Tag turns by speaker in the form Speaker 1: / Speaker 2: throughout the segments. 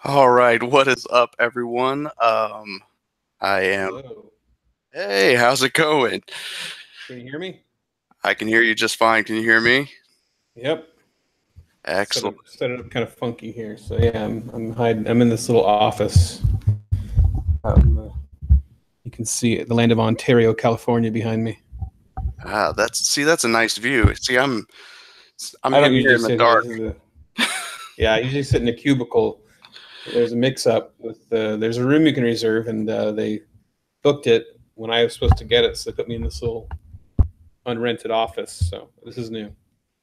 Speaker 1: All right, what is up, everyone? I am.
Speaker 2: Hello.
Speaker 1: Hey, how's it going?
Speaker 2: Can you hear me?
Speaker 1: I can hear you just fine. Can you hear me?
Speaker 2: Yep. Set
Speaker 1: Excellent.
Speaker 2: it set it up kind of funky here. So yeah, I'm hiding. I'm in this little office. You can see it, the land of Ontario, California behind me.
Speaker 1: That's a nice view. See, I'm
Speaker 2: I don't
Speaker 1: in here
Speaker 2: usually
Speaker 1: in the
Speaker 2: sit here.
Speaker 1: dark.
Speaker 2: This is a Yeah. I usually sit in a cubicle. There's a mix-up with there's a room you can reserve, and they booked it when I was supposed to get it, so they put me in this little unrented office. So this is new.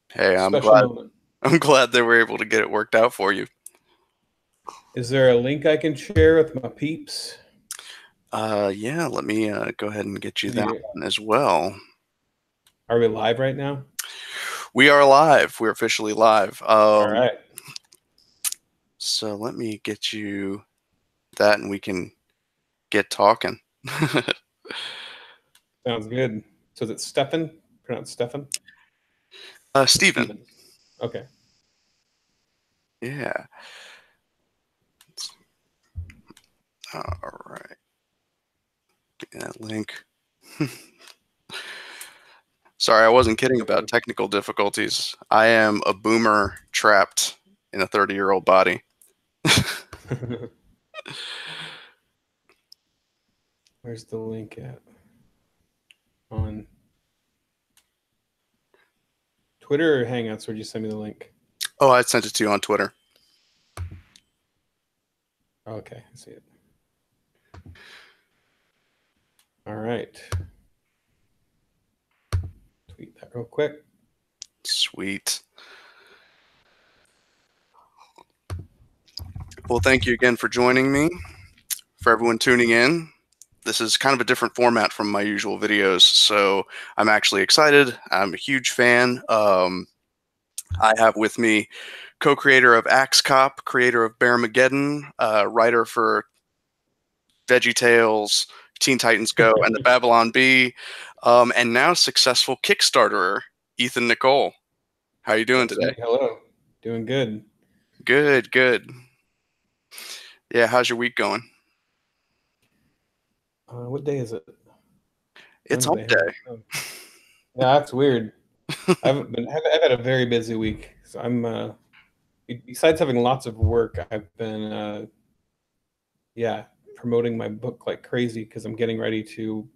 Speaker 1: Hey, I'm
Speaker 2: Special
Speaker 1: glad.
Speaker 2: moment.
Speaker 1: I'm glad they were able to get it worked out for you.
Speaker 2: Is there a link I can share with my peeps?
Speaker 1: Yeah. Let me go ahead and get you that
Speaker 2: You-
Speaker 1: one as well.
Speaker 2: Are we live right now?
Speaker 1: We are live. We're officially live.
Speaker 2: All right.
Speaker 1: So let me get you that, and we can get talking.
Speaker 2: Sounds good. So is it Stefan? Pronounced Stefan?
Speaker 1: Steven.
Speaker 2: Steven. Okay.
Speaker 1: Yeah. All right. Get that link. Sorry, I wasn't kidding about technical difficulties. I am a boomer trapped in a 30-year-old body.
Speaker 2: Where's the link at? On Twitter or Hangouts? Where'd you send me the link?
Speaker 1: Oh, I sent it to you on Twitter.
Speaker 2: Okay, I see it. All right. Tweet that real quick.
Speaker 1: Sweet. Well, thank you again for joining me. For everyone tuning in, this is kind of a different format from my usual videos, so I'm actually excited. I'm a huge fan. I have with me co-creator of Axe Cop, creator of Bearmageddon, writer for Veggie Tales, Teen Titans Go, and the Babylon Bee, and now successful Kickstarterer, Ethan Nicolle. How you doing
Speaker 2: That's
Speaker 1: today?
Speaker 2: me. Hello. Doing good.
Speaker 1: Good, good. Yeah, how's your week going?
Speaker 2: What day is it?
Speaker 1: It's hump
Speaker 2: Wednesday, huh?
Speaker 1: day.
Speaker 2: Oh. Yeah, that's weird. I've had a very busy week. So besides having lots of work, I've been yeah, promoting my book like crazy because I'm getting ready to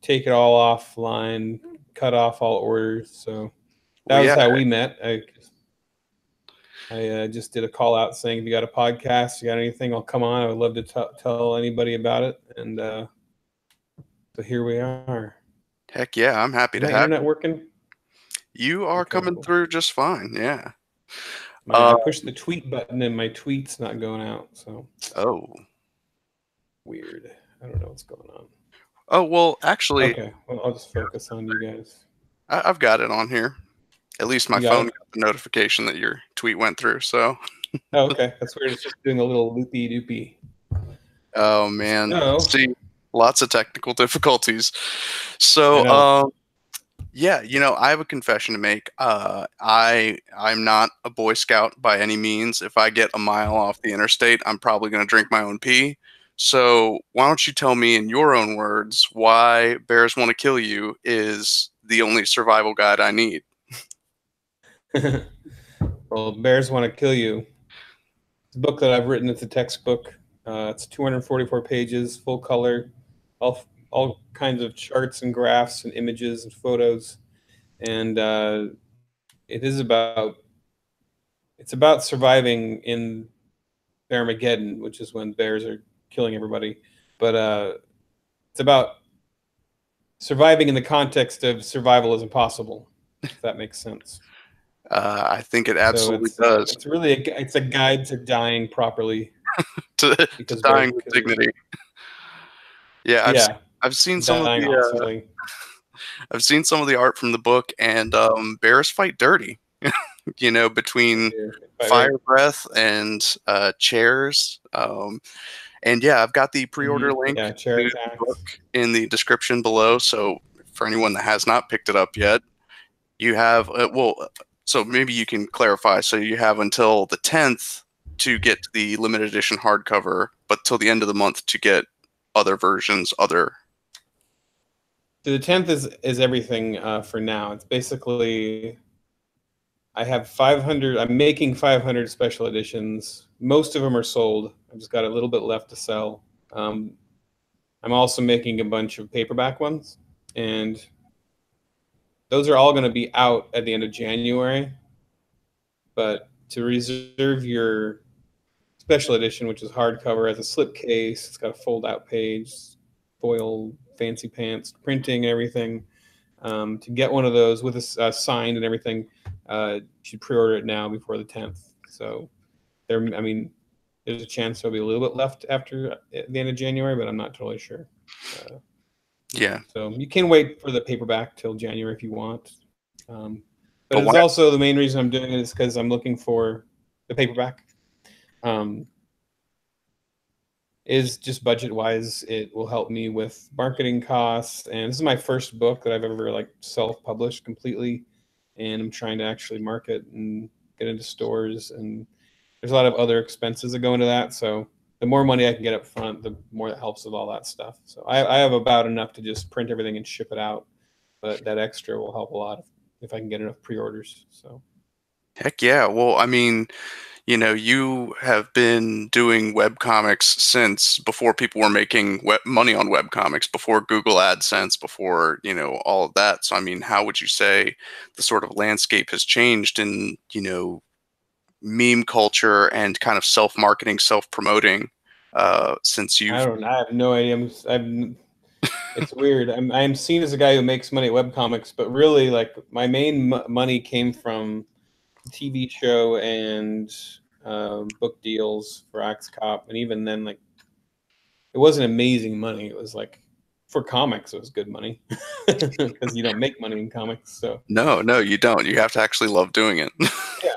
Speaker 2: take it all offline, cut off all orders. So that
Speaker 1: Well,
Speaker 2: was
Speaker 1: yeah,
Speaker 2: how we met. I just did a call out saying, if you got a podcast, you got anything, I'll come on. I would love to tell anybody about it. And so here we are.
Speaker 1: heck yeah, I'm happy
Speaker 2: Is
Speaker 1: to
Speaker 2: my
Speaker 1: have
Speaker 2: internet
Speaker 1: you.
Speaker 2: working?
Speaker 1: You are
Speaker 2: Okay,
Speaker 1: coming
Speaker 2: cool.
Speaker 1: through just fine. Yeah.
Speaker 2: I
Speaker 1: Uh,
Speaker 2: pushed the tweet button and my tweet's not going out. So
Speaker 1: oh.
Speaker 2: weird. I don't know what's going on.
Speaker 1: Oh, well, actually,
Speaker 2: Okay, well, I'll just focus on you guys.
Speaker 1: I've got it on here. At least my
Speaker 2: You got
Speaker 1: phone
Speaker 2: it?
Speaker 1: got the notification that your tweet went through. So,
Speaker 2: Oh, okay. That's weird. It's just doing a little loopy doopy.
Speaker 1: oh man,
Speaker 2: So
Speaker 1: see, lots of technical difficulties.
Speaker 2: I
Speaker 1: So,
Speaker 2: know.
Speaker 1: yeah, I have a confession to make. I'm not a Boy Scout by any means. If I get a mile off the interstate, I'm probably going to drink my own pee. So, why don't you tell me in your own words why Bears Want to Kill You is the only survival guide I need?
Speaker 2: Well, bears want to kill you. It's a book that I've written. It's a textbook. It's 244 pages, full color, all kinds of charts and graphs and images and photos, and it is about it's about surviving in Bearmageddon, which is when bears are killing everybody. But it's about surviving in the context of survival is impossible, if that makes sense.
Speaker 1: I think it
Speaker 2: So
Speaker 1: absolutely does.
Speaker 2: it's really it's a guide to dying properly
Speaker 1: To
Speaker 2: because bears
Speaker 1: dying
Speaker 2: will
Speaker 1: with
Speaker 2: kill you.
Speaker 1: dignity. Yeah,
Speaker 2: Yeah,
Speaker 1: I've seen some of
Speaker 2: dying
Speaker 1: the
Speaker 2: awesomely.
Speaker 1: I've seen some of the art from the book, and bears fight dirty.
Speaker 2: They
Speaker 1: Between
Speaker 2: do. They fight
Speaker 1: fire
Speaker 2: right.
Speaker 1: breath and chairs. And yeah, I've got the pre-order link
Speaker 2: Yeah, chair
Speaker 1: to the book
Speaker 2: attacks.
Speaker 1: in the description below. So for anyone that has not picked it up yet, you have so maybe you can clarify. So you have until the 10th to get the limited edition hardcover, but till the end of the month to get other versions, other.
Speaker 2: So the 10th is everything for now. It's basically, I have 500. I'm making 500 special editions. Most of them are sold. I've just got a little bit left to sell. I'm also making a bunch of paperback ones, and those are all going to be out at the end of January. But to reserve your special edition, which is hardcover, has a slipcase, it's got a fold-out page, foil, fancy pants, printing, everything. To get one of those with a signed and everything, you should pre-order it now before the 10th. So there, I mean, there's a chance there'll be a little bit left after the end of January, but I'm not totally sure.
Speaker 1: Yeah.
Speaker 2: So you can wait for the paperback till January if you want. But it's
Speaker 1: why?
Speaker 2: also the main reason I'm doing it is because I'm looking for the paperback. Is just budget wise, it will help me with marketing costs. And this is my first book that I've ever like self-published completely. And I'm trying to actually market and get into stores. And there's a lot of other expenses that go into that. So the more money I can get up front, the more that helps with all that stuff. So I have about enough to just print everything and ship it out. But that extra will help a lot if I can get enough pre-orders. So
Speaker 1: Heck yeah. Well, I mean, you know, you have been doing web comics since before people were making money on web comics, before Google AdSense, before, you know, all of that. So, I mean, how would you say the sort of landscape has changed in, you know, meme culture and kind of self-marketing, self-promoting since
Speaker 2: I
Speaker 1: you've.
Speaker 2: don't. I have no idea. It's weird. I'm seen as a guy who makes money at webcomics, but really, like my main money came from TV show and book deals for Axe Cop, and even then, like it wasn't amazing money. It was like for comics, it was good money because you don't make money in comics. So
Speaker 1: No, no, you don't. You have to actually love doing it.
Speaker 2: yeah.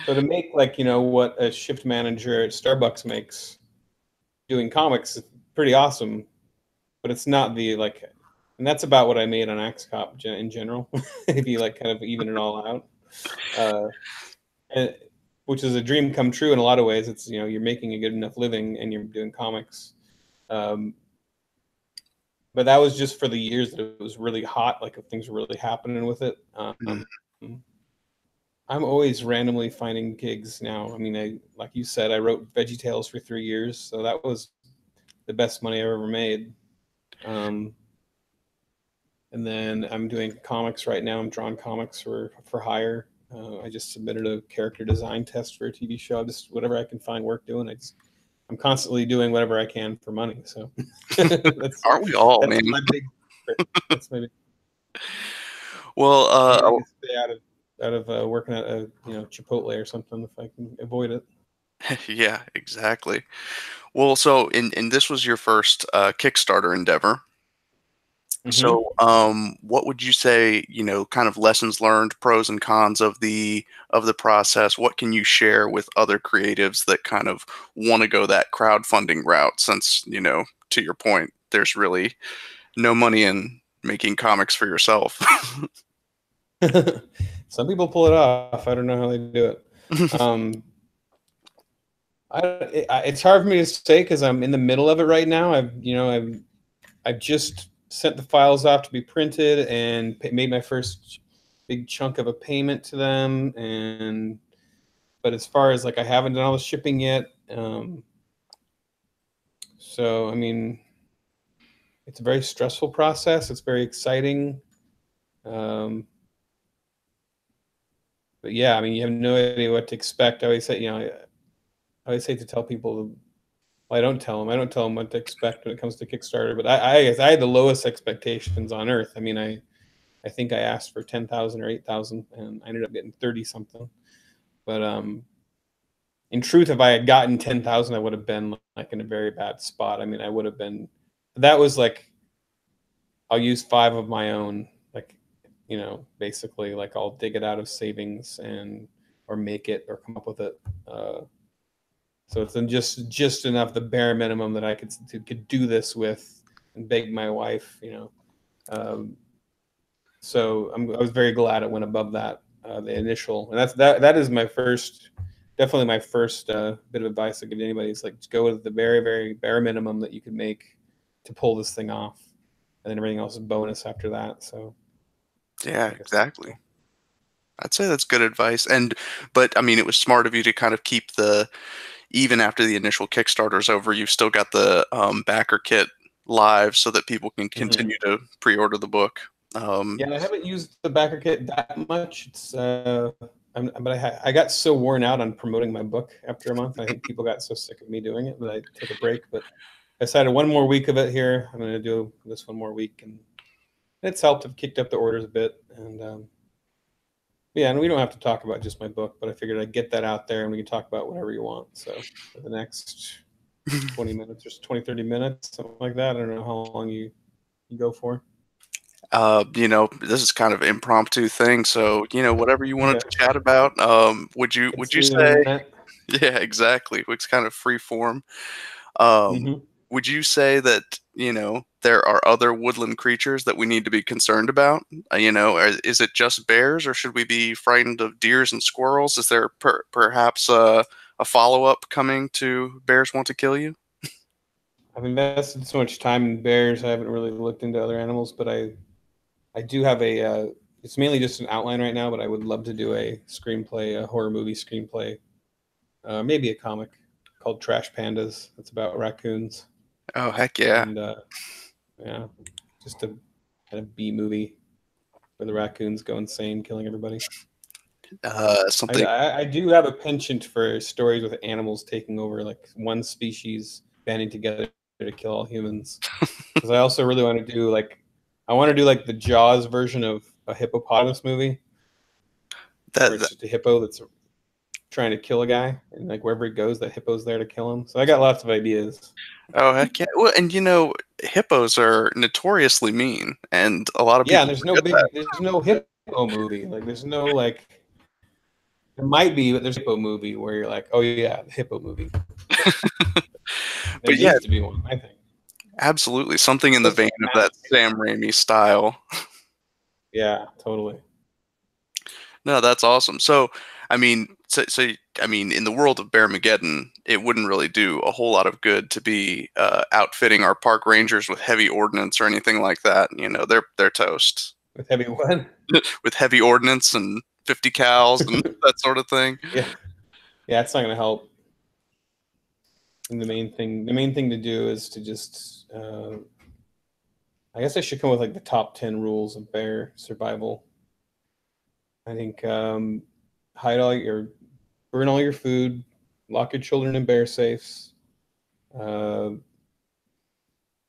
Speaker 2: So to make like what a shift manager at Starbucks makes doing comics is pretty awesome, but it's not the like, and that's about what I made on Axe Cop in general. If you like kind of even it all out. And, which is a dream come true in a lot of ways. It's you're making a good enough living and you're doing comics, but that was just for the years that it was really hot. Like if things were really happening with it. I'm always randomly finding gigs now. I mean, like you said, I wrote Veggie Tales for 3 years, so that was the best money I've ever made. And then I'm doing comics right now. I'm drawing comics for hire. I just submitted a character design test for a TV show. Just whatever I can find work doing. I'm constantly doing whatever I can for money. So
Speaker 1: Aren't we all,
Speaker 2: that's
Speaker 1: man?
Speaker 2: my big. That's my big.
Speaker 1: Well,
Speaker 2: I can stay out of working at a Chipotle or something if I can avoid it.
Speaker 1: yeah, exactly. Well, so and this was your first Kickstarter endeavor.
Speaker 2: Mm-hmm.
Speaker 1: So, what would you say, you know, kind of lessons learned, pros and cons of the process? What can you share with other creatives that kind of want to go that crowdfunding route? Since, you know, to your point, there's really no money in making comics for yourself.
Speaker 2: Some people pull it off. I don't know how they do it. It's hard for me to say because I'm in the middle of it right now. I've just sent the files off to be printed and made my first big chunk of a payment to them. But as far as like I haven't done all the shipping yet. So I mean, it's a very stressful process. It's very exciting. But yeah, I mean, you have no idea what to expect. I always say, I always hate to tell people. Well, I don't tell them what to expect when it comes to Kickstarter. But I guess I had the lowest expectations on earth. I mean, I think I asked for 10,000 or 8,000, and I ended up getting 30 something. But in truth, if I had gotten 10,000, I would have been like in a very bad spot. I mean, I would have been. That was like, I'll use 5 of my own, like, basically like I'll dig it out of savings or make it or come up with it. So it's just enough, the bare minimum that I could do this with and beg my wife, So I was very glad it went above that, the initial, and that is my first, definitely my first bit of advice I give to anybody is like, just go with the very, very bare minimum that you could make to pull this thing off, and then everything else is bonus after that. So
Speaker 1: Yeah,
Speaker 2: I guess
Speaker 1: exactly. I'd say that's good advice. But I mean, it was smart of you to kind of keep even after the initial Kickstarter's over, you've still got the backer kit live so that people can
Speaker 2: Mhm.
Speaker 1: continue to pre-order the book. Um,
Speaker 2: Yeah, I haven't used the backer kit that much. It's but I got so worn out on promoting my book after a month. I think people got so sick of me doing it that I took a break. But I decided one more week of it here. I'm going to do this one more week, and it's helped. I've kicked up the orders a bit, and yeah, and we don't have to talk about just my book, but I figured I'd get that out there, and we can talk about whatever you want. So for the next 20 minutes or 20, 30 minutes, something like that. I don't know how long you go for.
Speaker 1: this is kind of impromptu thing, so whatever you wanted
Speaker 2: Okay.
Speaker 1: to chat about. Would
Speaker 2: It's
Speaker 1: you
Speaker 2: the
Speaker 1: say?
Speaker 2: internet.
Speaker 1: Yeah, exactly. It's kind of free form. Um,
Speaker 2: Hmm.
Speaker 1: would you say that, there are other woodland creatures that we need to be concerned about? Is it just bears, or should we be frightened of deers and squirrels? Is there perhaps a follow-up coming to Bears Want to Kill You?
Speaker 2: I've invested so much time in bears. I haven't really looked into other animals, but I do have a. It's mainly just an outline right now, but I would love to do a screenplay, a horror movie screenplay, maybe a comic called Trash Pandas. It's about raccoons,
Speaker 1: Oh, heck yeah.
Speaker 2: and yeah, just a kind of B movie where the raccoons go insane, killing everybody.
Speaker 1: Something
Speaker 2: I do have a penchant for stories with animals taking over, like one species banding together to kill all humans. Because I also really want to do I want to do like the Jaws version of a hippopotamus movie, where it's
Speaker 1: that
Speaker 2: just a hippo that's trying to kill a guy, and like wherever he goes, that hippo's there to kill him. So I got lots of ideas.
Speaker 1: Oh, heck yeah. Well, and hippos are notoriously mean, and a lot of
Speaker 2: Yeah, and
Speaker 1: people forget
Speaker 2: there's no hippo movie. Like there's no like, there might be, but there's a hippo movie where you're like, oh yeah, the hippo movie.
Speaker 1: that.
Speaker 2: There
Speaker 1: But yeah,
Speaker 2: needs to be one, I think.
Speaker 1: absolutely. Something in the
Speaker 2: Especially
Speaker 1: vein
Speaker 2: like
Speaker 1: of that
Speaker 2: mass.
Speaker 1: Sam Raimi style.
Speaker 2: Yeah, totally.
Speaker 1: No, that's awesome. So, I mean, in the world of Bearmageddon, it wouldn't really do a whole lot of good to be outfitting our park rangers with heavy ordnance or anything like that. They're toast
Speaker 2: With heavy one.
Speaker 1: with heavy ordnance and 50 cows and that sort of thing.
Speaker 2: Yeah, yeah, it's not gonna help. And the main thing to do is to just, I guess I should come with like the top 10 rules of bear survival. I think hide all your, burn all your food, lock your children in bear safes. Uh,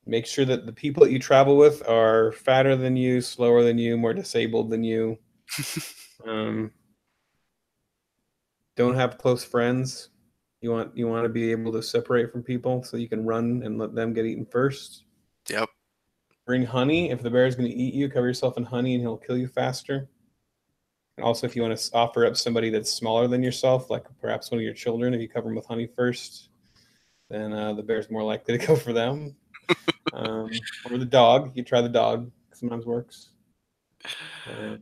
Speaker 2: Make sure that the people that you travel with are fatter than you, slower than you, more disabled than you. Um, don't have close friends. You want to be able to separate from people so you can run and let them get eaten first.
Speaker 1: Yep.
Speaker 2: Bring honey. If the bear is going to eat you, cover yourself in honey and he'll kill you faster. And also, if you want to offer up somebody that's smaller than yourself, like perhaps one of your children, if you cover them with honey first, then the bear's more likely to go for them. Or the dog. You try the dog. Sometimes works. Uh,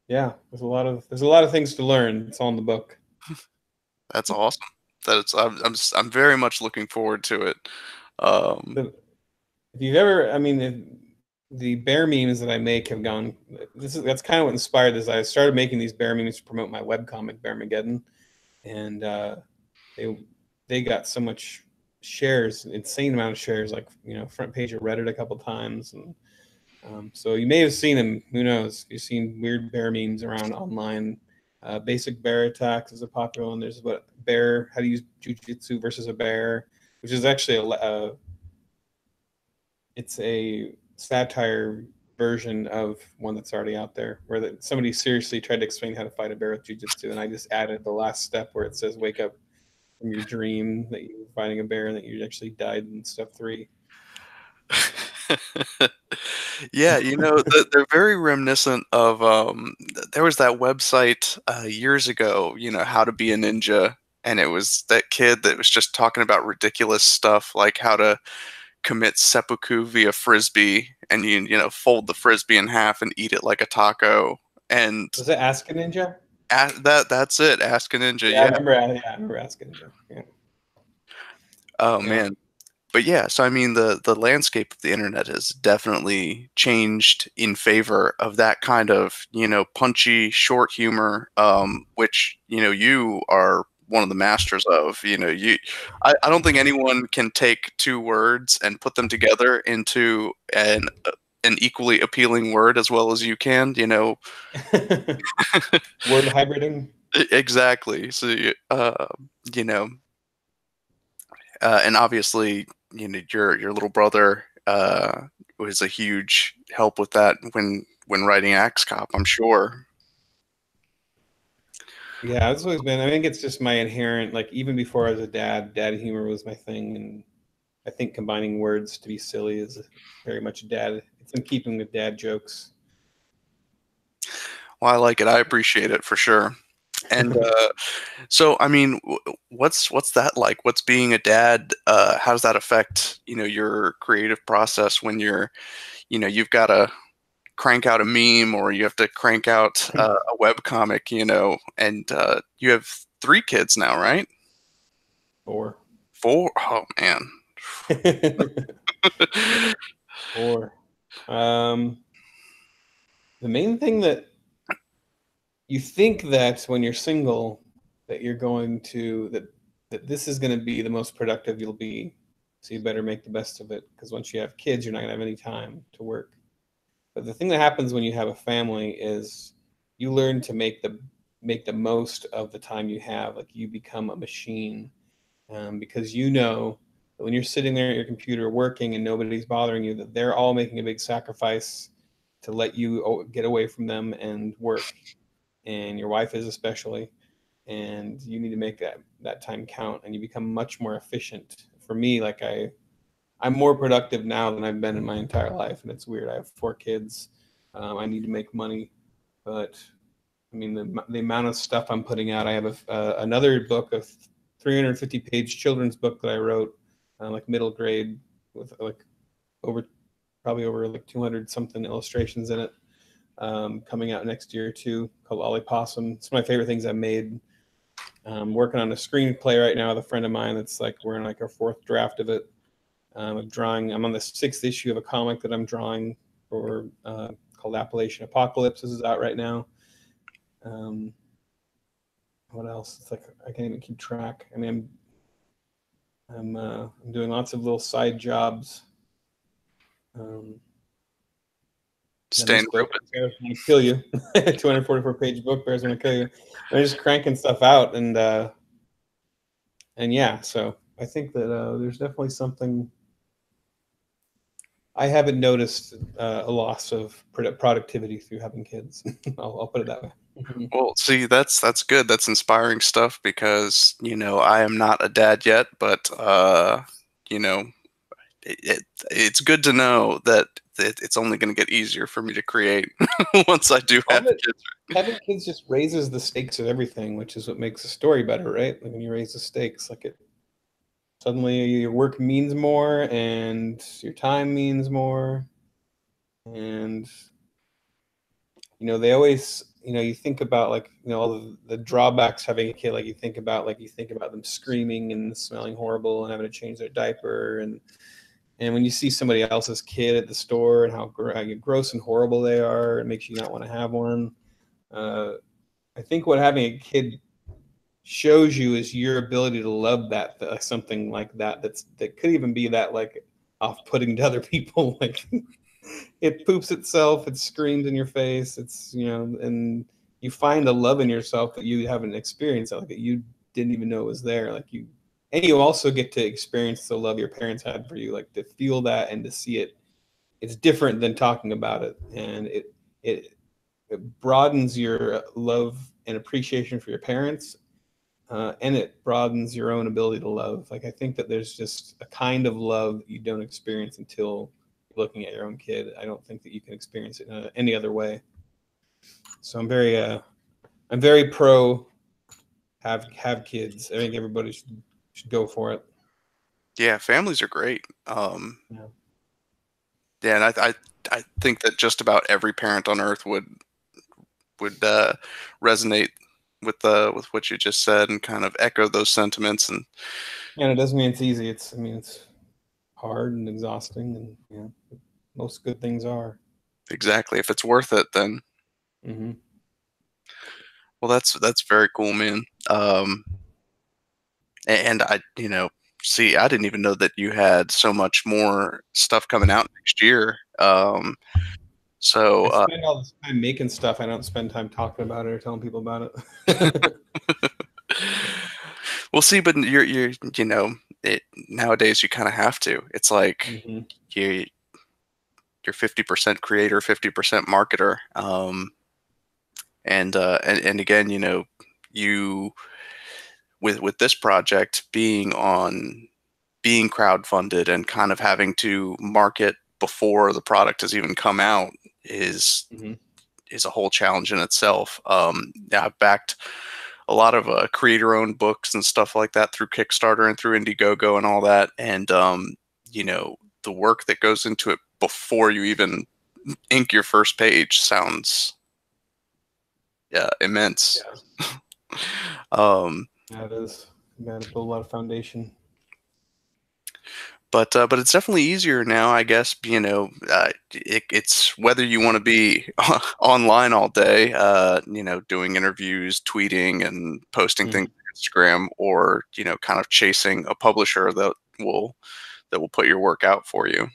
Speaker 2: yeah, there's a lot of things to learn. It's all in the book.
Speaker 1: That's awesome. I'm very much looking forward to it. Um,
Speaker 2: If you've ever, I mean, the bear memes that I make have gone. That's kind of what inspired this. I started making these bear memes to promote my webcomic Bearmageddon, and they they got so much shares, insane amount of shares, like front page of Reddit a couple times, and so you may have seen them. Who knows? You've seen weird bear memes around online. Basic bear attacks is a popular one. There's how to use jujitsu versus a bear, which is actually it's a satire version of one that's already out there, where somebody seriously tried to explain how to fight a bear with jujitsu, and I just added the last step where it says wake up from your dream that you were fighting a bear and that you actually died in step 3.
Speaker 1: yeah, they're very reminiscent of. There was that website years ago. How to be a ninja, and it was that kid that was just talking about ridiculous stuff like how to commit seppuku via frisbee, and fold the frisbee in half and eat it like a taco. And
Speaker 2: Was it Ask a Ninja?
Speaker 1: That's it. Ask a Ninja.
Speaker 2: Yeah, I
Speaker 1: Yeah.
Speaker 2: remember. Yeah, I remember asking you. Yeah,
Speaker 1: Oh
Speaker 2: yeah.
Speaker 1: man. But yeah, so I mean the landscape of the internet has definitely changed in favor of that kind of, punchy short humor, which, you are one of the masters of. I don't think anyone can take two words and put them together into an equally appealing word as well as you can,
Speaker 2: Word hybriding.
Speaker 1: Exactly. So, you know, and obviously, your little brother was a huge help with that when writing Axe Cop, I'm sure.
Speaker 2: Yeah, it's always been. I think it's just my inherent, like, even before I was a dad humor was my thing, and I think combining words to be silly is very much dad. It's in keeping with dad jokes.
Speaker 1: Well, I like it. I appreciate it for sure. And so, I mean, what's that like? What's being a dad? How does that affect your creative process when you've got to crank out a meme or you have to crank out a web comic, and you have three kids now, right?
Speaker 2: Or
Speaker 1: Four? Oh man.
Speaker 2: or the main thing that you think that when you're single that you're going to that this is going to be the most productive you'll be, so you better make the best of it, because once you have kids you're not going to have any time to work. But the thing that happens when you have a family is you learn to make the most of the time you have. Like, you become a machine, because you know that when you're sitting there at your computer working and nobody's bothering you, that they're all making a big sacrifice to let you get away from them and work, and your wife is especially, and you need to make that time count, and you become much more efficient. For me, like, I'm more productive now than I've been in my entire life, and it's weird. I have four kids. I need to make money, but I mean the amount of stuff I'm putting out. I have another book, of 350-page children's book that I wrote, like middle grade, with like over probably over like 200 something illustrations in it, coming out next year too, called Ollie Possum. It's one of my favorite things I've made. I'm working on a screenplay right now with a friend of mine. That's like, we're in like our fourth draft of it. I'm drawing. I'm on the sixth issue of a comic that I'm drawing for, called Appalachian Apocalypse. This is out right now. Um, what else? It's like I can't even keep track. I mean, I'm doing lots of little side jobs. Um, and this
Speaker 1: Staying
Speaker 2: book,
Speaker 1: open.
Speaker 2: Bears Gonna Kill You, 244-page book, Bears Gonna Kill You. I'm just cranking stuff out, and yeah. So I think that there's definitely something. I haven't noticed a loss of productivity through having kids. I'll put it that way.
Speaker 1: Well, see, that's good. That's inspiring stuff because, I am not a dad yet, but you know, it's good to know that it's only going to get easier for me to create once I do
Speaker 2: All
Speaker 1: have
Speaker 2: that
Speaker 1: kids.
Speaker 2: Having kids just raises the stakes of everything, which is what makes the story better, right? Like, when you raise the stakes, like, it suddenly your work means more and your time means more. And they always, you think about, like, all the drawbacks having a kid. Like, you think about them screaming and smelling horrible and having to change their diaper, and when you see somebody else's kid at the store and how gross and horrible they are, it makes you not want to have one. uh, I think what having a kid shows you is your ability to love something like that could even be that, like, off-putting to other people. Like, it poops itself, it screams in your face, and you find a love in yourself that you haven't experienced, like, that you didn't even know was there. And you also get to experience the love your parents had for you, like, to feel that and to see it. It's different than talking about it, and it, it broadens your love and appreciation for your parents, and it broadens your own ability to love. Like, I think that there's just a kind of love that you don't experience until you're looking at your own kid. I don't think that you can experience it any other way. So I'm very pro have kids. I think everybody should go for it.
Speaker 1: Yeah, families are great.
Speaker 2: Yeah.
Speaker 1: Yeah, and I think that just about every parent on earth would resonate with what you just said and kind of echo those sentiments. And
Speaker 2: it doesn't mean it's easy. It's hard and exhausting, and most good things are.
Speaker 1: exactly, if it's worth it, then well, that's very cool, man. And I, see, I didn't even know that you had so much more stuff coming out next year. So
Speaker 2: I spend all this time making stuff. I don't spend time talking about it or telling people about it.
Speaker 1: we'll see, but nowadays you kind of have to. It's like you you're 50% creator, 50% marketer. And again, you with this project being crowdfunded and kind of having to market before the product has even come out is a whole challenge in itself. I've backed a lot of creator-owned books and stuff like that through Kickstarter and through Indiegogo and all that, and the work that goes into it before you even ink your first page sounds immense.
Speaker 2: It is. You got to build a lot of foundation.
Speaker 1: But it's definitely easier now, I guess. It's whether you want to be online all day, doing interviews, tweeting, and posting things on Instagram, or kind of chasing a publisher that will put your work out for you.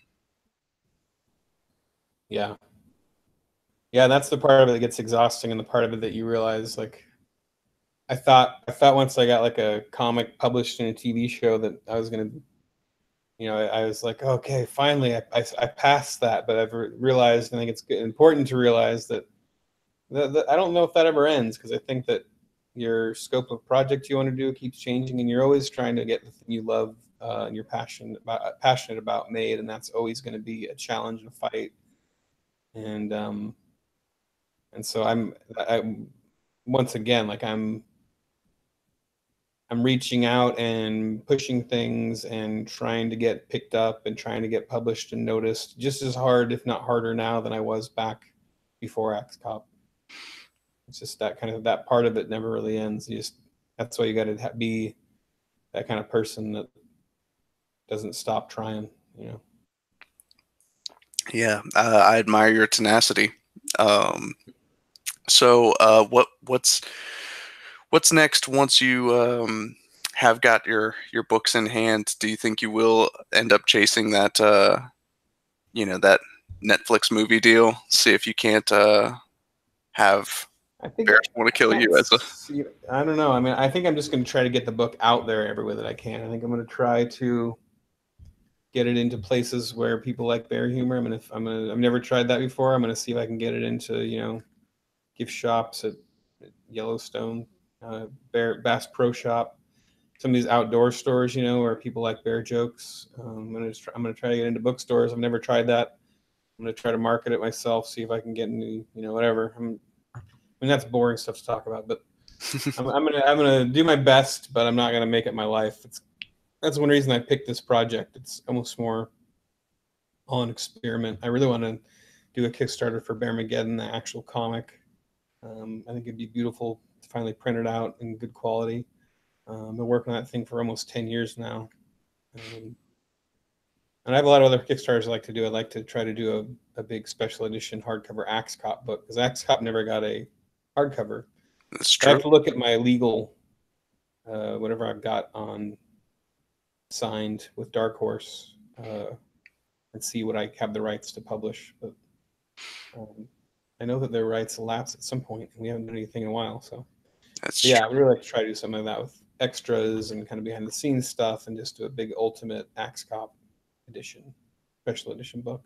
Speaker 2: Yeah, that's the part of it that gets exhausting, and the part of it that you realize, like, I thought once I got like a comic published in a TV show that I was gonna. I was like, okay, finally, I passed that. But I've realized, I think it's important to realize that I don't know if that ever ends, because I think that your scope of project you want to do keeps changing, and you're always trying to get the thing you love and you're passionate about made, and that's always going to be a challenge and a fight. And so I'm once again, like, I'm reaching out and pushing things and trying to get picked up and trying to get published and noticed just as hard, if not harder now, than I was back before AxeCop. It's just that part of it never really ends. That's why you got to be that kind of person that doesn't stop trying,
Speaker 1: Yeah, I admire your tenacity. So what's next once you have got your books in hand? Do you think you will end up chasing that that Netflix movie deal? See if you can't have Bears Want to Kill You as a...
Speaker 2: I don't know. I mean, I think I'm just going to try to get the book out there everywhere that I can. I think I'm going to try to get it into places where people like bear humor. I've never tried that before. I'm going to see if I can get it into gift shops at Yellowstone, Bass Pro Shop, some of these outdoor stores, where people like bear jokes. I'm gonna try to get into bookstores. I've never tried that. I'm gonna try to market it myself, see if I can get into whatever. That's boring stuff to talk about, but I'm gonna do my best, but I'm not gonna make it my life. That's one reason I picked this project. It's almost more all an experiment. I really want to do a Kickstarter for Bearmageddon, the actual comic. I think it'd be beautiful to finally print it out in good quality. I've been working on that thing for almost 10 years now. And I have a lot of other Kickstarters I like to do. I'd like to try to do a big special edition hardcover AxeCop book, because AxeCop never got a hardcover.
Speaker 1: That's true.
Speaker 2: I have to look at my legal, whatever I've got on signed with Dark Horse, and see what I have the rights to publish. But I know that their rights lapse at some point, and we haven't done anything in a while. So I would really like to try to do something like that with extras and kind of behind the scenes stuff, and just do a big ultimate AxeCop edition, special edition book.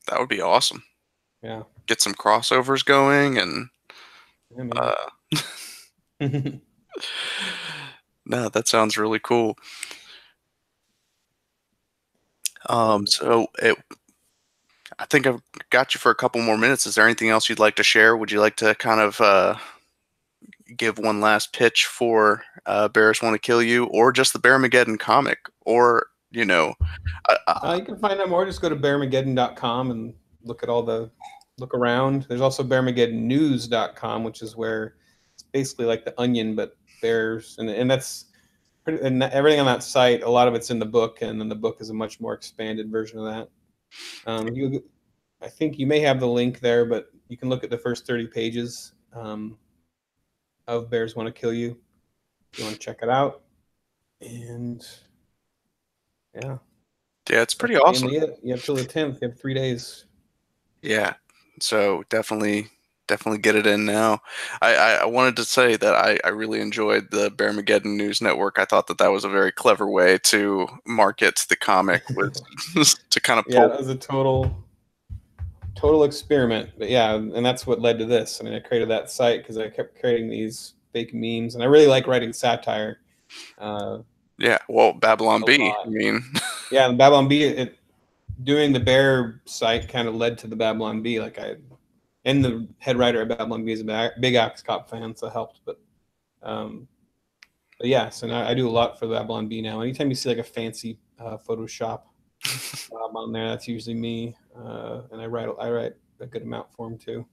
Speaker 1: That would be awesome.
Speaker 2: Yeah.
Speaker 1: Get some crossovers going, and no, that sounds really cool. So I think I've got you for a couple more minutes. Is there anything else you'd like to share? Would you like to kind of give one last pitch for Bears Want to Kill You, or just the Bearmageddon comic, or you
Speaker 2: can find out more. Just go to bearmageddon.com and look around. There's also bearmageddonnews.com, which is where It's basically like the Onion, but bears, and that's pretty, and everything on that site. A lot of it's in the book, and then the book is a much more expanded version of that. I think you may have the link there, but you can look at the first 30 pages of Bears Want to Kill You if you want to check it out. And yeah,
Speaker 1: it's pretty awesome.
Speaker 2: You have till the 10th. You have 3 days.
Speaker 1: Yeah, so definitely get it in now. I wanted to say that I really enjoyed the Bearmageddon News Network. I thought that was a very clever way to market the comic with to kind of pull.
Speaker 2: Yeah, that was a total experiment. But yeah, and that's what led to this. I mean, I created that site because I kept creating these fake memes, and I really like writing satire.
Speaker 1: Yeah, well, Babylon Bee. I mean,
Speaker 2: yeah, and Babylon Bee. Doing the bear site kind of led to the Babylon Bee. And the head writer of Babylon Bee is a big Axe Cop fan, so it helped. But yeah, so now I do a lot for the Babylon Bee now. Anytime you see like a fancy Photoshop on there, that's usually me, and I write a good amount for him too.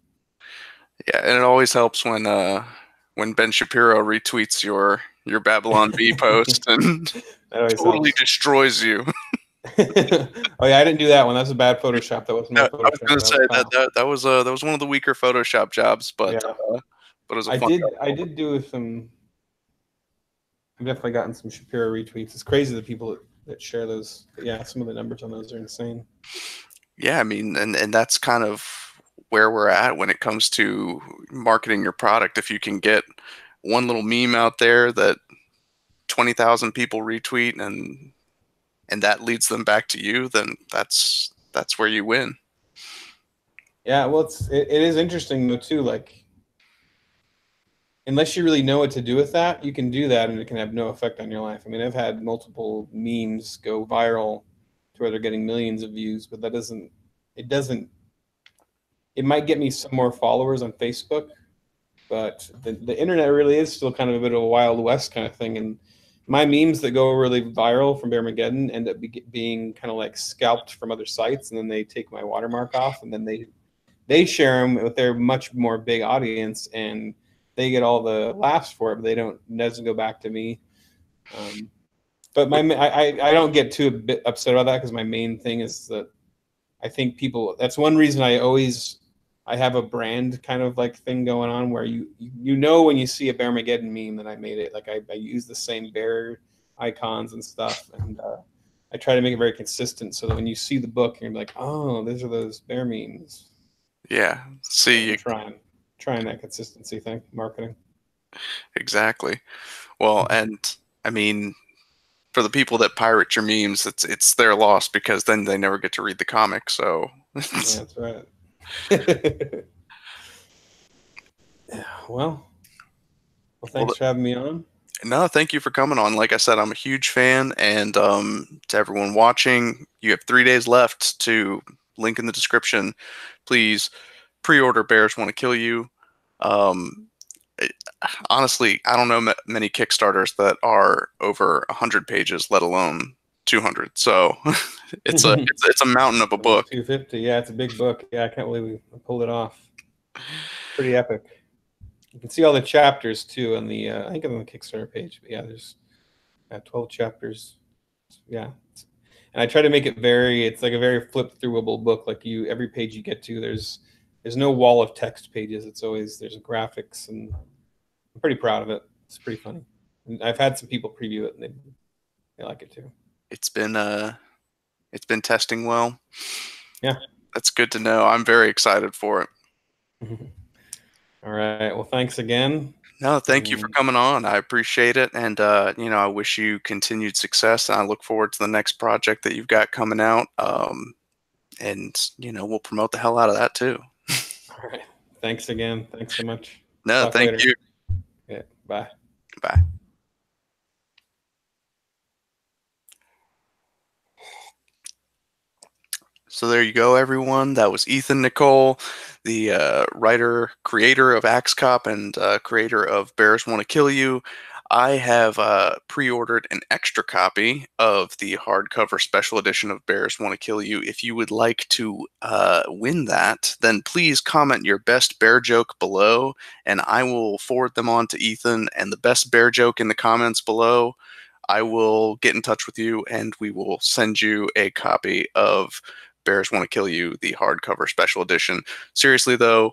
Speaker 1: Yeah, and it always helps when Ben Shapiro retweets your Babylon Bee post and totally destroys you.
Speaker 2: Oh yeah, I didn't do that one. That's a bad Photoshop. That wasn't my Photoshop.
Speaker 1: I was going to say that was one of the weaker Photoshop jobs, but
Speaker 2: yeah.
Speaker 1: But it was a fun
Speaker 2: I did do some. I've definitely gotten some Shapiro retweets. It's crazy the people that share those. But yeah, some of the numbers on those are insane.
Speaker 1: Yeah, I mean, and that's kind of where we're at when it comes to marketing your product. If you can get one little meme out there that 20,000 people retweet and that leads them back to you, then that's where you win.
Speaker 2: Yeah, well, it is interesting though too. Like, unless you really know what to do with that, you can do that and it can have no effect on your life. I mean, I've had multiple memes go viral to where they're getting millions of views, but it might get me some more followers on Facebook, but the internet really is still kind of a bit of a Wild West kind of thing. And my memes that go really viral from Bearmageddon end up being kind of like scalped from other sites, and then they take my watermark off, and then they share them with their much more big audience, and they get all the laughs for it, but it doesn't go back to me. But I don't get too upset about that, because my main thing is that I think people. That's one reason I have a brand kind of like thing going on where you know when you see a Bearmageddon meme that I made it. Like I use the same bear icons and stuff, and I try to make it very consistent so that when you see the book, you're like, oh, those are those bear memes.
Speaker 1: Yeah, see,
Speaker 2: trying that consistency thing, marketing.
Speaker 1: Exactly. Well, and I mean, for the people that pirate your memes, it's their loss, because then they never get to read the comic. So
Speaker 2: yeah, that's right. Yeah, well, thanks for having me on.
Speaker 1: No, thank you for coming on. Like I said, I'm a huge fan, and to everyone watching, you have 3 days left. To link in the description. Please pre-order Bears Want to Kill You. Honestly, I don't know many Kickstarters that are over 100 pages, let alone 200. So it's a mountain of a book.
Speaker 2: 250, yeah, it's a big book. Yeah, I can't believe we pulled it off. Pretty epic. You can see all the chapters too on the I think on the Kickstarter page. But yeah, there's 12 chapters. Yeah, and I try to make it it's like a very flip-throughable book. Like every page you get to, there's no wall of text pages. It's always there's graphics, and I'm pretty proud of it. It's pretty funny. And I've had some people preview it, and they like it too.
Speaker 1: It's been testing well.
Speaker 2: Yeah,
Speaker 1: that's good to know. I'm very excited for it.
Speaker 2: All right. Well, thanks again.
Speaker 1: No, thank you for coming on. I appreciate it, and I wish you continued success. And I look forward to the next project that you've got coming out. And we'll promote the hell out of that too.
Speaker 2: All right. Thanks again. Thanks so much.
Speaker 1: No, thank you.
Speaker 2: Yeah. Bye.
Speaker 1: Bye. So there you go, everyone. That was Ethan Nicolle, the writer, creator of Axe Cop, and creator of Bears Want to Kill You. I have pre-ordered an extra copy of the hardcover special edition of Bears Want to Kill You. If you would like to win that, then please comment your best bear joke below, and I will forward them on to Ethan. And the best bear joke in the comments below, I will get in touch with you, and we will send you a copy of Bears Want to Kill You, the hardcover special edition. Seriously, though,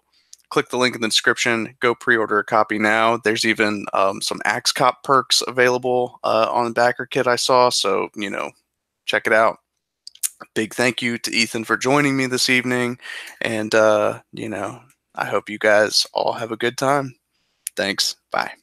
Speaker 1: click the link in the description. Go pre-order a copy now. There's even some Axe Cop perks available on the backer kit I saw, so, check it out. Big thank you to Ethan for joining me this evening, and, I hope you guys all have a good time. Thanks. Bye.